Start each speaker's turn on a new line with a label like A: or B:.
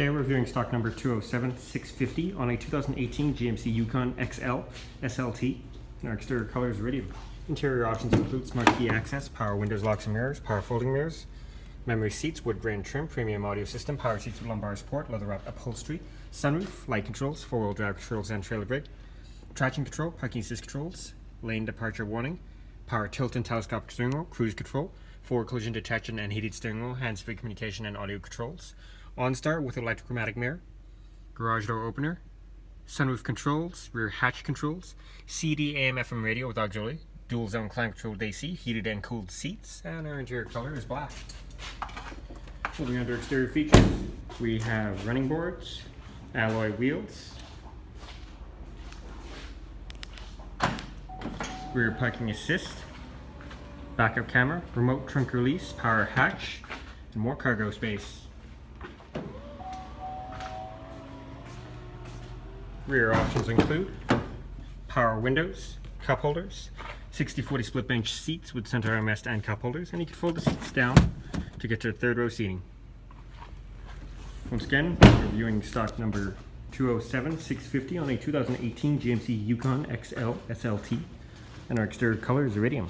A: Today we're reviewing stock number 207650 on a 2018 GMC Yukon XL SLT. And our exterior color is iridium. Interior options include smart key access, power windows, locks and mirrors, power folding mirrors, memory seats, wood grain trim, premium audio system, power seats with lumbar support, leather wrapped upholstery, sunroof, light controls, four-wheel drive controls and trailer brake, traction control, parking assist controls, lane departure warning, power tilt and telescopic steering wheel, cruise control, forward collision detection and heated steering wheel, hands-free communication and audio controls, OnStar with electrochromatic mirror, garage door opener, sunroof controls, rear hatch controls, CD AM FM radio with auxiliary, dual zone climate controlled AC, heated and cooled seats, and our interior color is black. Moving under exterior features, we have running boards, alloy wheels, rear parking assist, backup camera, remote trunk release, power hatch, and more cargo space. Rear options include power windows, cup holders, 60/40 split bench seats with center armrest and cup holders, and you can fold the seats down to get to third row seating. Once again, reviewing stock number 207650 on a 2018 GMC Yukon XL SLT, and our exterior color is iridium.